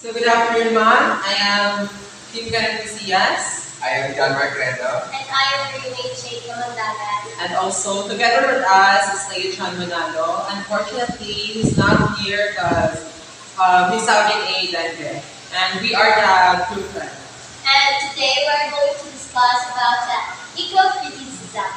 So good afternoon, ma'am. I am Kim Karen Casillas. I am John Marcredo. And I am Renee Cheika Mandagan. And also together with us is Leichan Manalo. Unfortunately, he's not here because he's out in a dengue. And we are the crew friends. And today we're going to discuss about eco-criticism.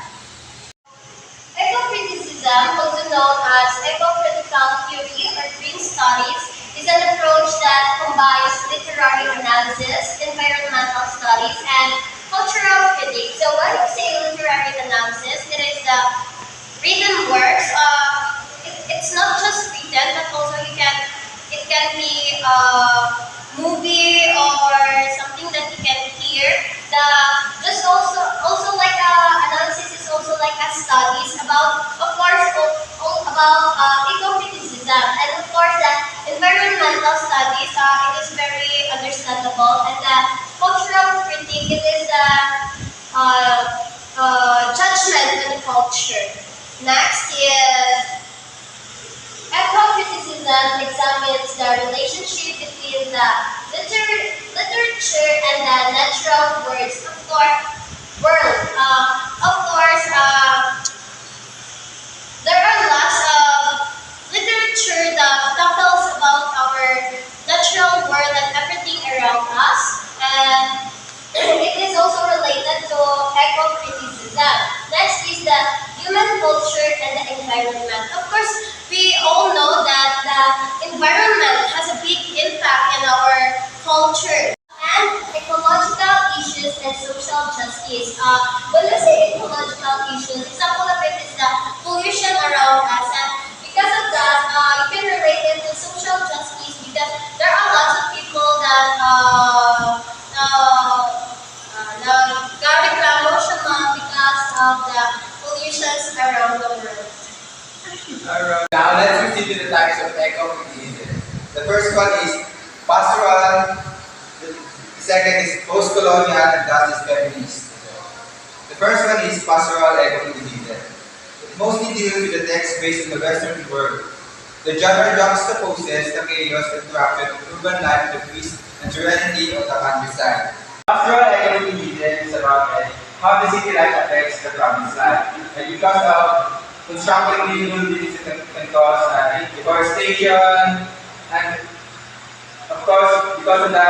Eco-criticism, also known as eco-critical theory or green studies, is an approach that combines literary analysis, environmental studies, and cultural critiques. So when you say literary analysis, it is the written works. It's not just written, but also it can be a movie or something that you can hear. Just also like analysis is also like a studies about, of course, about eco-criticism, and of course that environmental studies. It is very understandable, and the cultural critique, it is the judgment on culture. Next is eco-criticism examines the relationship between the literature and the natural world. Of course, there are lots of literature that tackles about our natural world and everything around us, and it is also related to eco-criticism. Next is the human culture and the environment. Of course, we all know that the environment has a big impact in our culture. And ecological issues and social justice. When we say ecological issues, example of it is the pollution around us. And because of that, you can relate it to social justice because there are lots of people that nagreklamo siya because of the pollutions around the world. Alright. Now let's proceed to the types of eco-criticism. The first one is pastoral, the second is post-colonial, and last is feminist. The first one is pastoral eco-criticism. It mostly deals with the text based on the Western world. The genre juxtaposes the chaos and corruption of urban life with the peace and serenity of the countryside. Pastoral eco-criticism is about how the city life affects the province life. And because of constructing new buildings can cause deforestation, and of course, because of the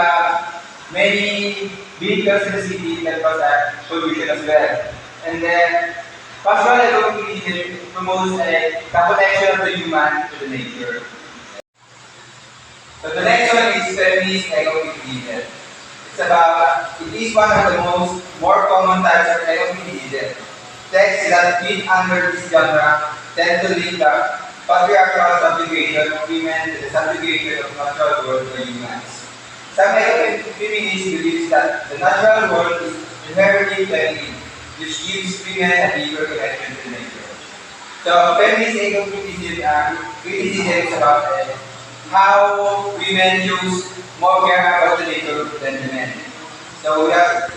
many vehicles in the city can cause pollution as well. And then, pastoral eco-criticism promotes the connection of the human to the nature. So the next one is feminist eco-criticism. It is one of the more common types of eco-criticism. Texts that fit under this genre tend to link the patriarchal subjugation of women to the subjugation of natural world for humans. Some eco-feminists believe that the natural world is inherently feminine, which gives women a deeper connection to nature. So, feminist eco-criticism is about how women use more care about the nature than the men. So, we have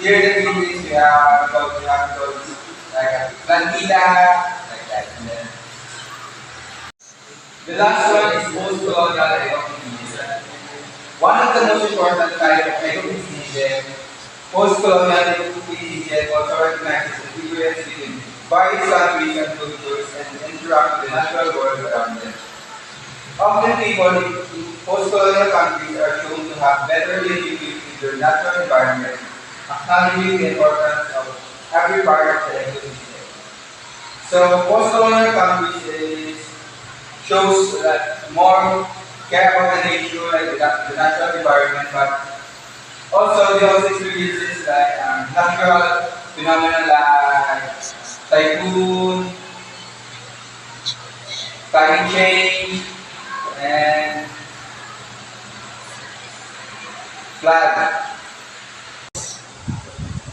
here the Philippines, we have like plantita, like that. And then the last one is post-colonial eco-criticism. One of the most important types of eco-criticism, post-colonial eco-criticism also recognizes the difference between various countries and cultures and interact with the natural world around them. Often people in post-colonial countries are shown to have better relationship with their natural environment, acknowledging the importance of every part of the ecosystem. So post-colonial countries shows that more care about the nature, like the natural environment, but also they also experiences like natural phenomena like typhoon, climate change, and flood.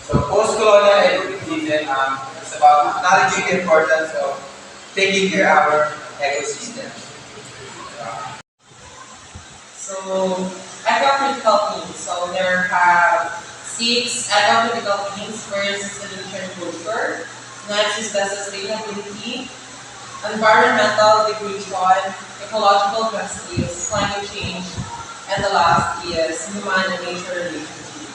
So post-colonial eco-criticism is about acknowledging the importance of taking care of our ecosystem. So eco-critical themes. So there are 6 eco-critical themes. First is the nature and culture. Next is the sustainability, environmental degradation, ecological justice, climate change, And the last is human and nature relationship.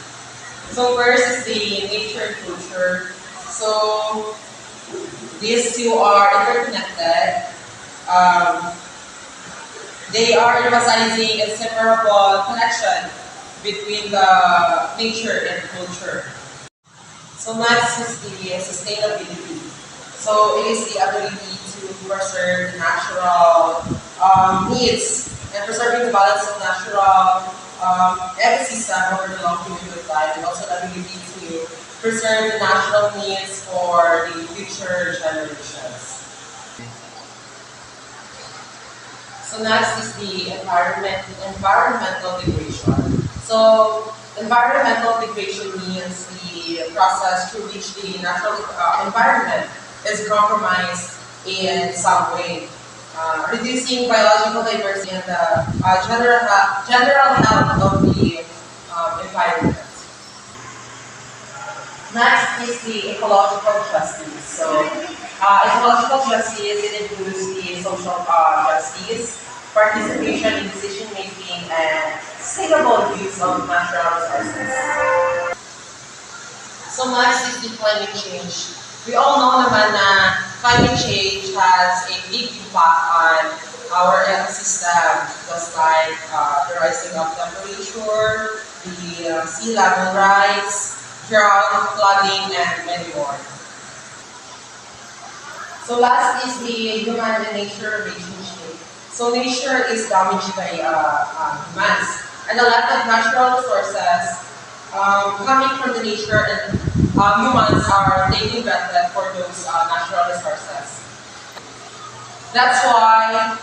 So first is the nature and culture. So these two are interconnected. Um, they are emphasizing a separable connection between the nature and culture. So next is the sustainability. So it is the ability to preserve the natural needs and preserving the balance of natural ecosystem over the long period of life, and also the ability to preserve the natural needs for the future generations. So next is the environmental degradation. So environmental degradation means the process through which the natural environment is compromised in some way, reducing biological diversity and the general health of the environment. Next is the ecological justice. So, ecological justice it includes the social justice, participation in decision making, and sustainable use of natural resources. So next is the climate change. We all know naman na climate change has a big impact on our ecosystem, just like the rising of temperature, the sea level rise, drought, flooding, and many more. So last is the human and nature relationship. So nature is damaged by humans, and a lot of natural resources coming from the nature and humans are taking granted for those natural resources. That's why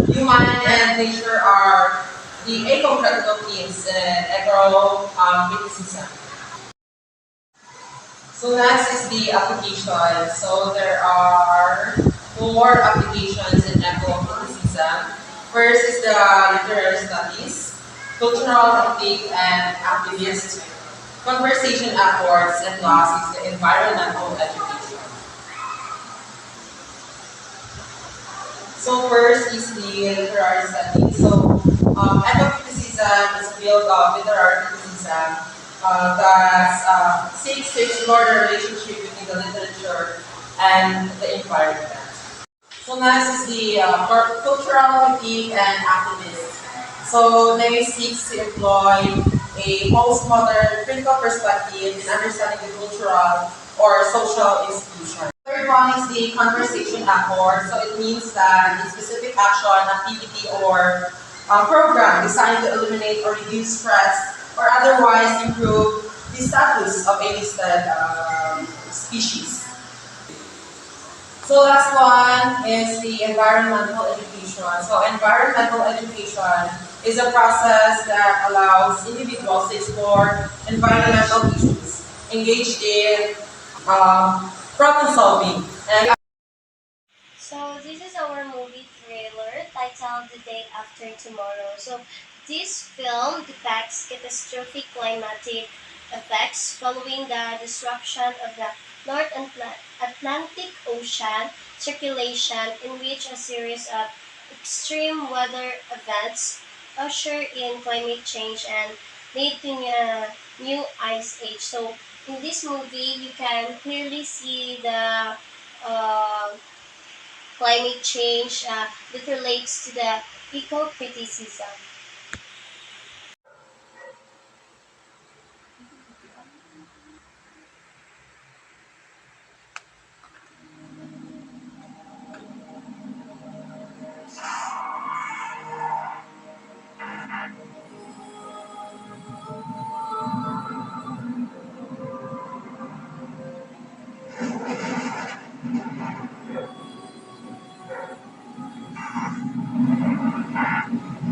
human and nature are the eco-critical themes in eco-criticism. So next is the application. So there are four applications in eco-criticism. First is the literary studies, cultural critique and activist, conversation efforts, and last is the environmental education. So first is the literary studies. So eco-criticism is a field of literary criticism that seeks to explore the relationship between the literature and the environment. So next is the cultural critique and activist. So they seek to employ a postmodern critical perspective in understanding the cultural or social institution. Third one is the conversation effort. So it means that a specific action, activity, or program designed to eliminate or reduce stress or otherwise improve the status of a listed species. So last one is the environmental education. So environmental education is a process that allows individuals to explore environmental issues, engage in problem solving, and So this is our movie trailer titled The Day After Tomorrow. So this film depicts catastrophic climatic effects following the disruption of the Atlantic Ocean circulation, in which a series of extreme weather events usher in climate change and lead to a new ice age. So in this movie, you can clearly see the uh, climate change that relates to the eco-criticism.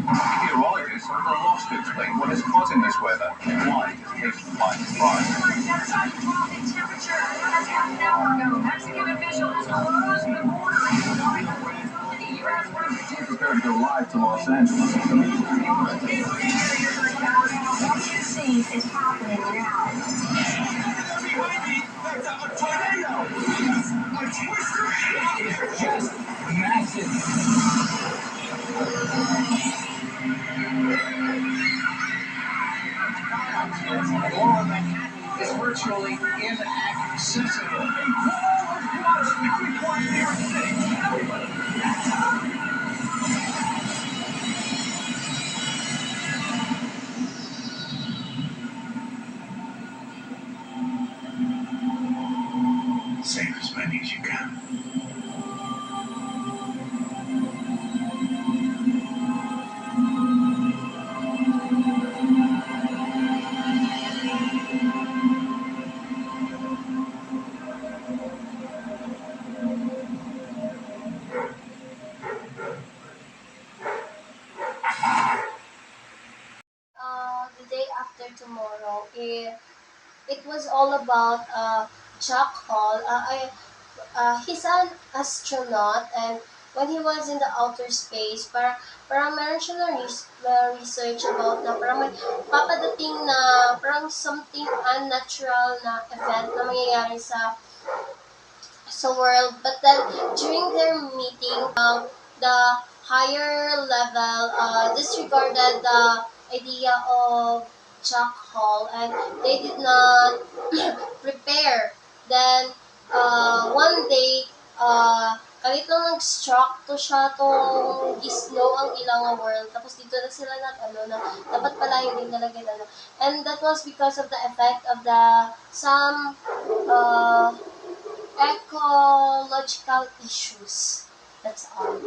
Meteorologists are at a loss to explain what is causing this weather and why it is taking time to rise. That sudden drop in temperature as half an hour ago, Mexican officials closed the border in the U.S. Prepared to go live to Los Angeles. What you see is happening now. Behind me, that's a tornado! A twister! It's just massive. After Tomorrow, it was all about Jack Hall. He's an astronaut, and when he was in the outer space, parang meron siya na research about na parang may papadating na parang something unnatural na event na mangyayari sa world. But then during their meeting, the higher level disregarded the idea of Jack Hall, and they did not prepare. Then one day, kahit lang nag-struck to siya tong gisno ang ilang world. Tapos dito na sila na dapat pala hindi talaga and that was because of the effect of the some ecological issues. That's all.